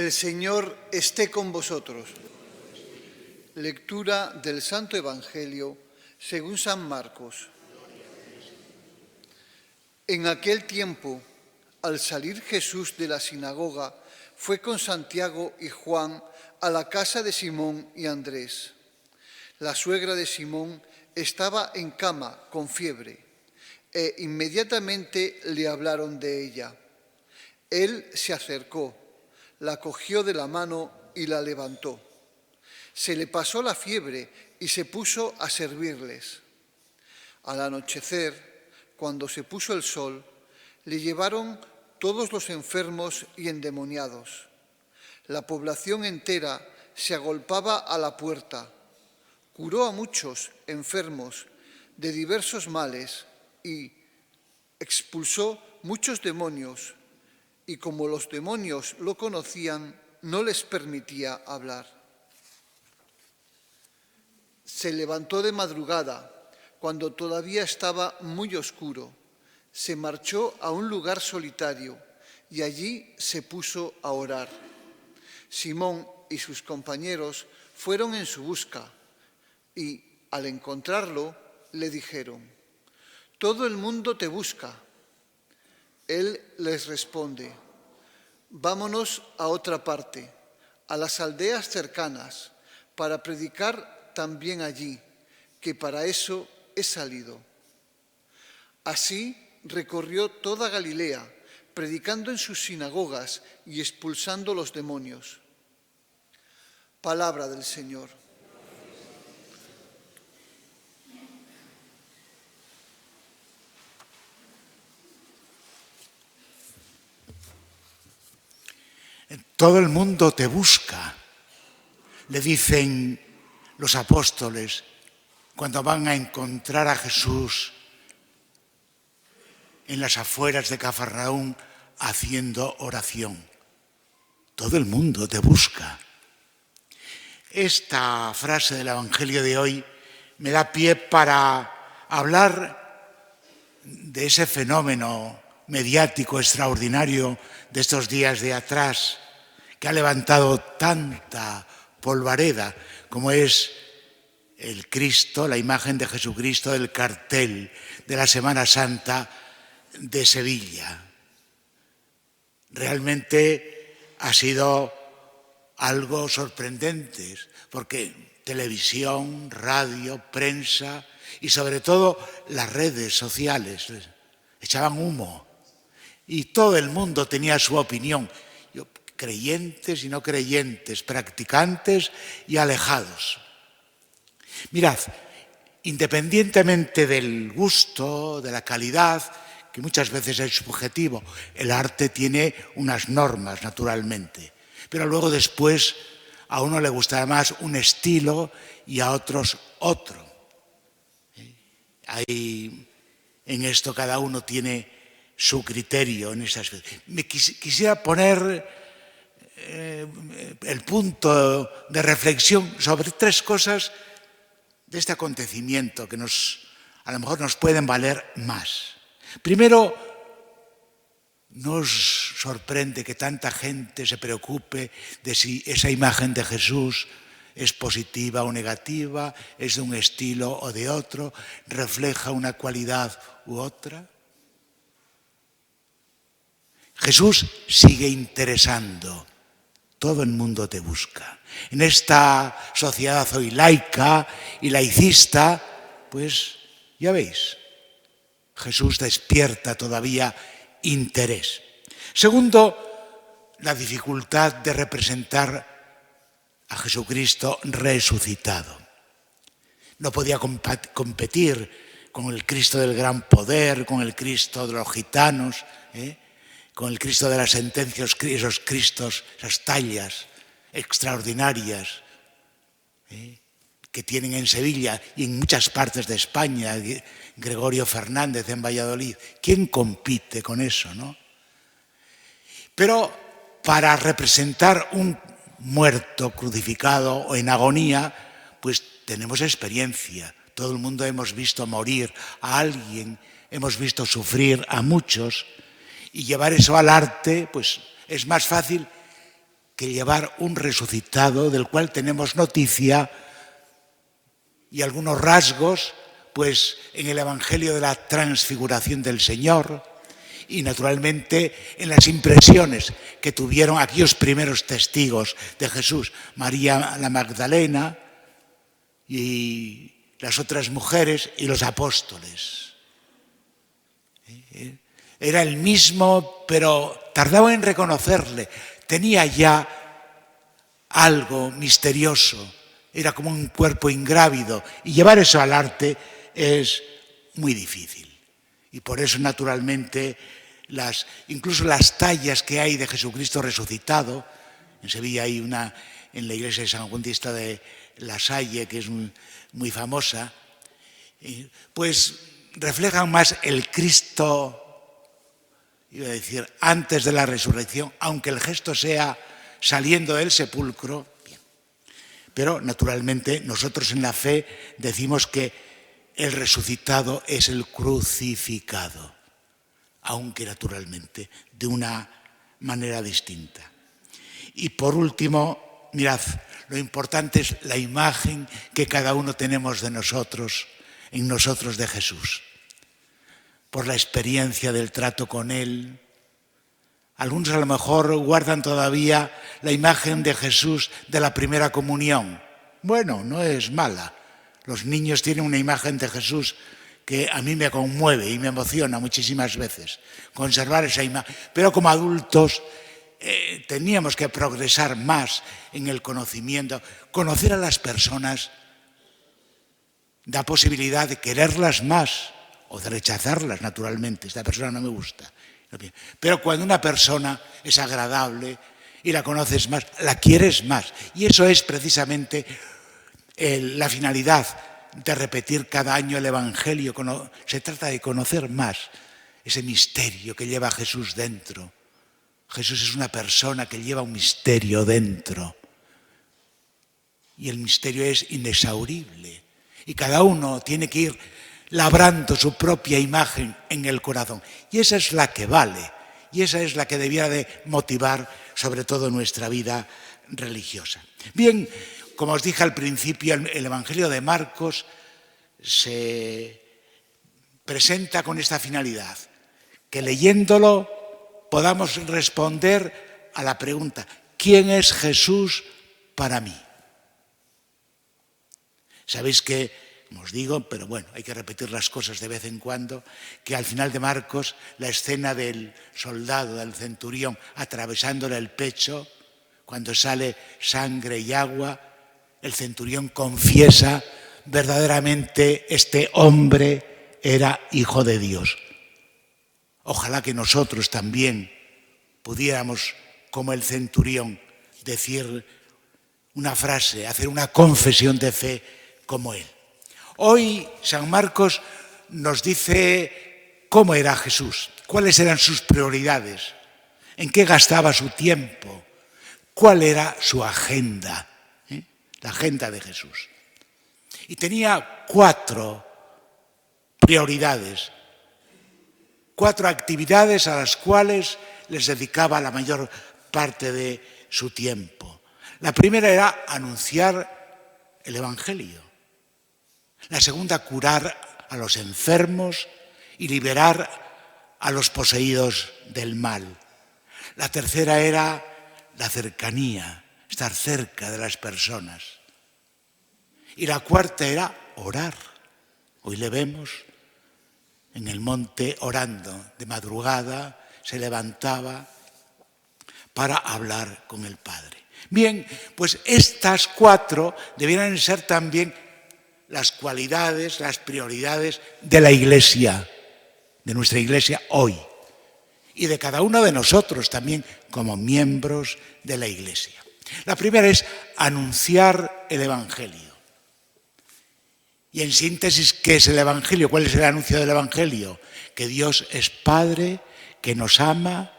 El Señor esté con vosotros. Lectura del Santo Evangelio según San Marcos. En aquel tiempo, al salir Jesús de la sinagoga, fue con Santiago y Juan a la casa de Simón y Andrés. La suegra de Simón estaba en cama con fiebre e inmediatamente le hablaron de ella. Él se acercó, la cogió de la mano y la levantó. Se le pasó la fiebre y se puso a servirles. Al anochecer, cuando se puso el sol, le llevaron todos los enfermos y endemoniados. La población entera se agolpaba a la puerta. Curó a muchos enfermos de diversos males y expulsó muchos demonios. Y como los demonios lo conocían, no les permitía hablar. Se levantó de madrugada, cuando todavía estaba muy oscuro. Se marchó a un lugar solitario y allí se puso a orar. Simón y sus compañeros fueron en su busca y, al encontrarlo, le dijeron: «Todo el mundo te busca». Él les responde: «Vámonos a otra parte, a las aldeas cercanas, para predicar también allí, que para eso he salido». Así recorrió toda Galilea, predicando en sus sinagogas y expulsando los demonios. Palabra del Señor. Todo el mundo te busca, le dicen los apóstoles cuando van a encontrar a Jesús en las afueras de Cafarnaúm haciendo oración. Todo el mundo te busca. Esta frase del Evangelio de hoy me da pie para hablar de ese fenómeno mediático extraordinario de estos días de atrás, que ha levantado tanta polvareda, como es el Cristo, la imagen de Jesucristo del cartel de la Semana Santa de Sevilla. Realmente ha sido algo sorprendente, porque televisión, radio, prensa y sobre todo las redes sociales echaban humo y todo el mundo tenía su opinión, creyentes y no creyentes, practicantes y alejados. Mirad, independientemente del gusto, de la calidad, que muchas veces es subjetivo, el arte tiene unas normas, naturalmente, pero luego después a uno le gustará más un estilo y a otros otro. Ahí, en esto cada uno tiene su criterio en esas veces. Quisiera poner el punto de reflexión sobre tres cosas de este acontecimiento que a lo mejor nos pueden valer más. Primero, nos sorprende que tanta gente se preocupe de si esa imagen de Jesús es positiva o negativa, es de un estilo o de otro, refleja una cualidad u otra. Jesús sigue interesando. Todo el mundo te busca. En esta sociedad hoy laica y laicista, pues ya veis, Jesús despierta todavía interés. Segundo, la dificultad de representar a Jesucristo resucitado. No podía competir con el Cristo del gran poder, con el Cristo de los gitanos, con el Cristo de las sentencias, esos Cristos, esas tallas extraordinarias que tienen en Sevilla y en muchas partes de España, Gregorio Fernández en Valladolid. ¿Quién compite con eso, no? Pero para representar un muerto, crucificado o en agonía, pues tenemos experiencia. Todo el mundo hemos visto morir a alguien, hemos visto sufrir a muchos. Y llevar eso al arte, pues es más fácil que llevar un resucitado del cual tenemos noticia y algunos rasgos, pues en el Evangelio de la Transfiguración del Señor y naturalmente en las impresiones que tuvieron aquellos primeros testigos de Jesús, María la Magdalena y las otras mujeres y los apóstoles. Era el mismo, pero tardaba en reconocerle. Tenía ya algo misterioso. Era como un cuerpo ingrávido. Y llevar eso al arte es muy difícil. Y por eso, naturalmente, incluso las tallas que hay de Jesucristo resucitado, en Sevilla hay una, en la iglesia de San Juan Bautista de La Salle, que es muy famosa, pues reflejan más el Cristo, iba a decir, antes de la resurrección, aunque el gesto sea saliendo del sepulcro. Bien. Pero, naturalmente, nosotros en la fe decimos que el resucitado es el crucificado, aunque naturalmente de una manera distinta. Y por último, mirad, lo importante es la imagen que cada uno tenemos de nosotros, en nosotros de Jesús, por la experiencia del trato con Él. Algunos a lo mejor guardan todavía la imagen de Jesús de la primera comunión. Bueno, no es mala. Los niños tienen una imagen de Jesús que a mí me conmueve y me emociona muchísimas veces, conservar esa imagen. Pero como adultos teníamos que progresar más en el conocimiento. Conocer a las personas da posibilidad de quererlas más o de rechazarlas, naturalmente. Esta persona no me gusta. Pero cuando una persona es agradable y la conoces más, la quieres más. Y eso es precisamente la finalidad de repetir cada año el Evangelio. Se trata de conocer más ese misterio que lleva Jesús dentro. Jesús es una persona que lleva un misterio dentro. Y el misterio es inexhaurible. Y cada uno tiene que ir labrando su propia imagen en el corazón. Y esa es la que vale. Y esa es la que debiera de motivar sobre todo nuestra vida religiosa. Bien, como os dije al principio, el Evangelio de Marcos se presenta con esta finalidad, que leyéndolo podamos responder a la pregunta: ¿quién es Jesús para mí? Sabéis que, como os digo, pero bueno, hay que repetir las cosas de vez en cuando, que al final de Marcos, la escena del soldado, del centurión, atravesándole el pecho, cuando sale sangre y agua, el centurión confiesa verdaderamente este hombre era hijo de Dios. Ojalá que nosotros también pudiéramos, como el centurión, decir una frase, hacer una confesión de fe como él. Hoy San Marcos nos dice cómo era Jesús, cuáles eran sus prioridades, en qué gastaba su tiempo, cuál era su agenda, la agenda de Jesús. Y tenía 4 prioridades, 4 actividades a las cuales les dedicaba la mayor parte de su tiempo. La primera era anunciar el Evangelio. La segunda, curar a los enfermos y liberar a los poseídos del mal. La tercera era la cercanía, estar cerca de las personas. Y la cuarta era orar. Hoy le vemos en el monte orando, de madrugada se levantaba para hablar con el Padre. Bien, pues estas 4 debieran ser también las cualidades, las prioridades de la Iglesia, de nuestra Iglesia hoy, y de cada uno de nosotros también como miembros de la Iglesia. La primera es anunciar el Evangelio. Y en síntesis, ¿qué es el Evangelio? ¿Cuál es el anuncio del Evangelio? Que Dios es Padre, que nos ama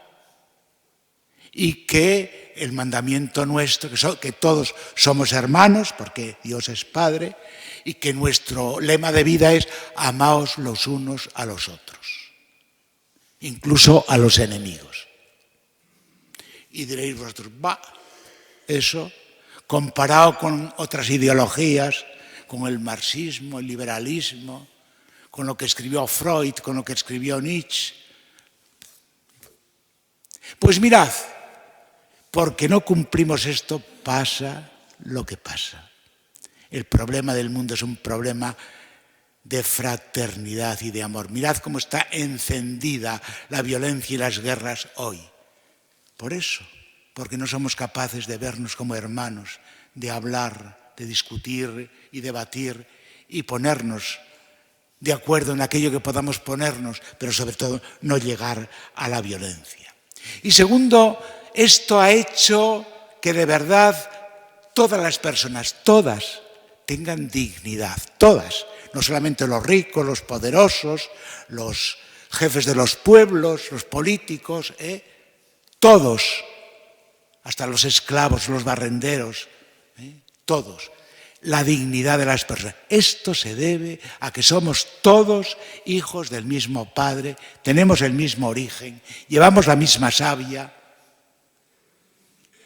y que el mandamiento nuestro, que todos somos hermanos, porque Dios es Padre, y que nuestro lema de vida es amaos los unos a los otros, incluso a los enemigos. Y diréis vosotros, eso, comparado con otras ideologías, con el marxismo, el liberalismo, con lo que escribió Freud, con lo que escribió Nietzsche. Pues mirad, porque no cumplimos esto, pasa lo que pasa. El problema del mundo es un problema de fraternidad y de amor. Mirad cómo está encendida la violencia y las guerras hoy. Por eso, porque no somos capaces de vernos como hermanos, de hablar, de discutir y debatir y ponernos de acuerdo en aquello que podamos ponernos, pero sobre todo no llegar a la violencia. Y segundo, esto ha hecho que de verdad todas las personas, todas, tengan dignidad, todas, no solamente los ricos, los poderosos, los jefes de los pueblos, los políticos, todos, hasta los esclavos, los barrenderos, todos, la dignidad de las personas. Esto se debe a que somos todos hijos del mismo Padre, tenemos el mismo origen, llevamos la misma savia.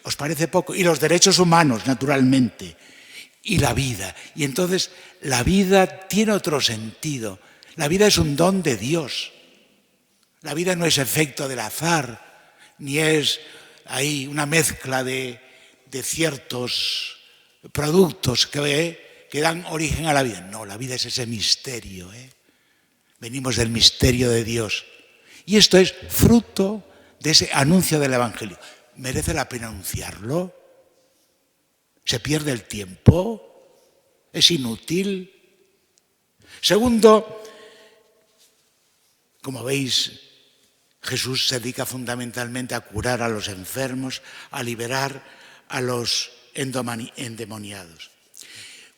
¿Os parece poco? Y los derechos humanos, naturalmente, y la vida. Y entonces la vida tiene otro sentido. La vida es un don de Dios. La vida no es efecto del azar, ni es ahí una mezcla de ciertos productos que dan origen a la vida. No, la vida es ese misterio. Venimos del misterio de Dios. Y esto es fruto de ese anuncio del Evangelio. ¿Merece la pena anunciarlo? ¿Se pierde el tiempo? ¿Es inútil? Segundo, como veis, Jesús se dedica fundamentalmente a curar a los enfermos, a liberar a los endemoniados.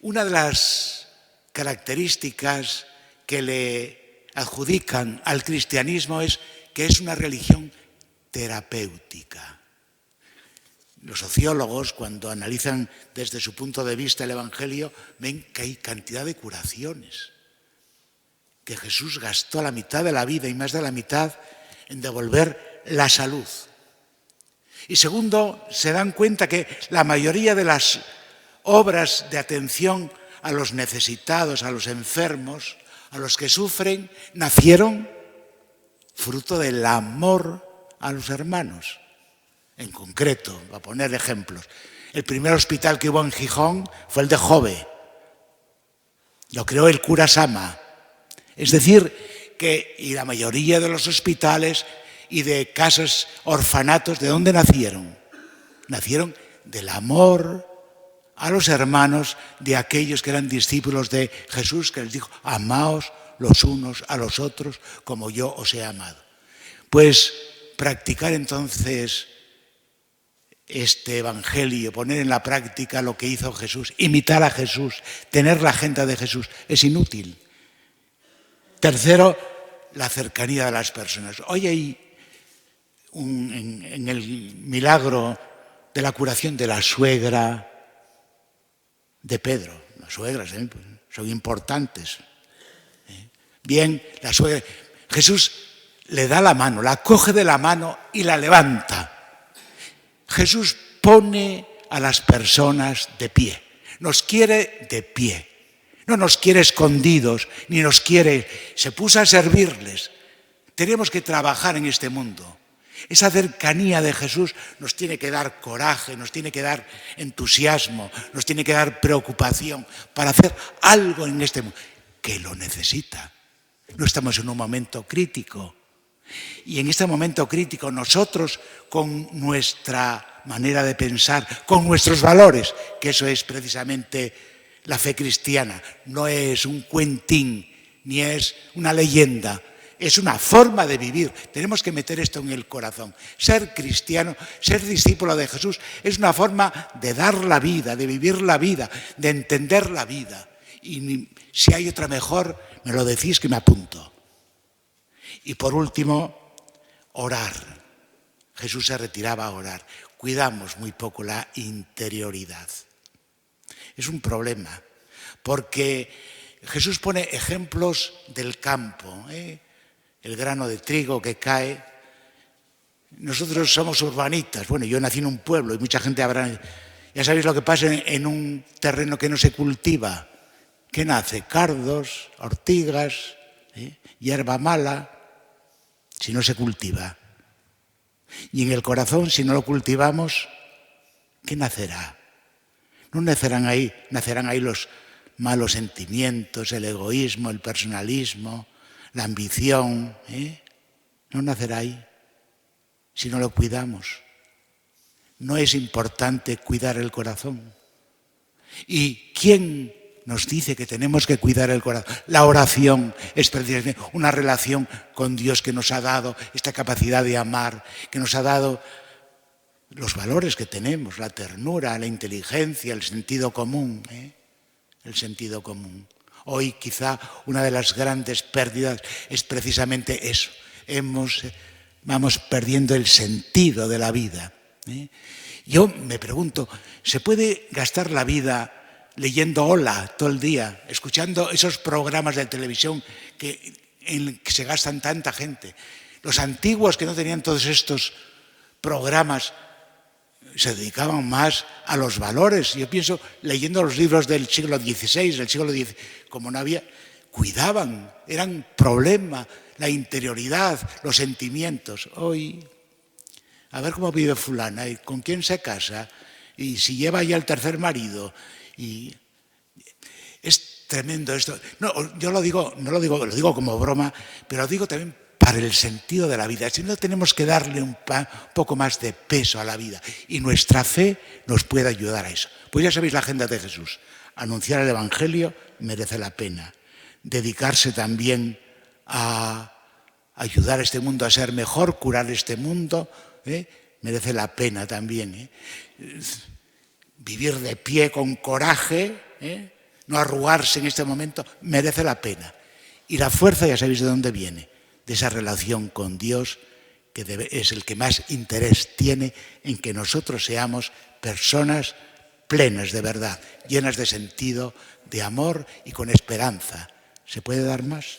Una de las características que le adjudican al cristianismo es que es una religión terapéutica. Los sociólogos, cuando analizan desde su punto de vista el Evangelio, ven que hay cantidad de curaciones, que Jesús gastó la mitad de la vida y más de la mitad en devolver la salud. Y segundo, se dan cuenta que la mayoría de las obras de atención a los necesitados, a los enfermos, a los que sufren, nacieron fruto del amor a los hermanos. En concreto, para poner ejemplos, el primer hospital que hubo en Gijón fue el de Jove. Lo creó el cura Sama. Es decir, y la mayoría de los hospitales y de casas, orfanatos, ¿de dónde nacieron? Nacieron del amor a los hermanos de aquellos que eran discípulos de Jesús, que les dijo, amaos los unos a los otros como yo os he amado. Pues practicar entonces este Evangelio, poner en la práctica lo que hizo Jesús, imitar a Jesús, tener la agenda de Jesús, es inútil. Tercero, la cercanía de las personas. Hoy hay en el milagro de la curación de la suegra de Pedro. Las suegras son importantes. Bien, la suegra. Jesús le da la mano, la coge de la mano y la levanta. Jesús pone a las personas de pie, nos quiere de pie, no nos quiere escondidos, ni nos quiere, se puso a servirles. Tenemos que trabajar en este mundo. Esa cercanía de Jesús nos tiene que dar coraje, nos tiene que dar entusiasmo, nos tiene que dar preocupación para hacer algo en este mundo, que lo necesita. No estamos en un momento crítico. Y en este momento crítico nosotros, con nuestra manera de pensar, con nuestros valores, que eso es precisamente la fe cristiana, no es un cuentín, ni es una leyenda, es una forma de vivir. Tenemos que meter esto en el corazón. Ser cristiano, ser discípulo de Jesús, es una forma de dar la vida, de vivir la vida, de entender la vida. Y si hay otra mejor, me lo decís que me apunto. Y por último, orar. Jesús se retiraba a orar. Cuidamos muy poco la interioridad. Es un problema, porque Jesús pone ejemplos del campo, el grano de trigo que cae. Nosotros somos urbanitas. Bueno, yo nací en un pueblo y mucha gente habrá... Ya sabéis lo que pasa en un terreno que no se cultiva. ¿Qué nace? Cardos, ortigas, hierba mala, si no se cultiva. Y en el corazón, si no lo cultivamos, ¿qué nacerá? No nacerán ahí los malos sentimientos, el egoísmo, el personalismo, la ambición. No nacerá ahí si no lo cuidamos. No es importante cuidar el corazón. ¿Y quién nos dice que tenemos que cuidar el corazón? La oración es precisamente una relación con Dios que nos ha dado esta capacidad de amar, que nos ha dado los valores que tenemos, la ternura, la inteligencia, el sentido común. El sentido común. Hoy quizá una de las grandes pérdidas es precisamente eso. Vamos perdiendo el sentido de la vida. Yo me pregunto, ¿se puede gastar la vida leyendo Hola todo el día, escuchando esos programas de televisión en que se gastan tanta gente? Los antiguos que no tenían todos estos programas se dedicaban más a los valores. Yo pienso, leyendo los libros del siglo XVI, del siglo XIX, como no había, cuidaban, eran problema, la interioridad, los sentimientos. Hoy, a ver cómo vive fulana, y con quién se casa, y si lleva ya el tercer marido. Y es tremendo esto. No, yo lo digo como broma, pero lo digo también para el sentido de la vida. Si no, tenemos que darle un poco más de peso a la vida. Y nuestra fe nos puede ayudar a eso. Pues ya sabéis la agenda de Jesús. Anunciar el Evangelio merece la pena. Dedicarse también a ayudar a este mundo a ser mejor, curar este mundo, merece la pena también. Vivir de pie con coraje, no arrugarse en este momento, merece la pena. Y la fuerza, ya sabéis de dónde viene, de esa relación con Dios, que es el que más interés tiene en que nosotros seamos personas plenas de verdad, llenas de sentido, de amor y con esperanza. ¿Se puede dar más?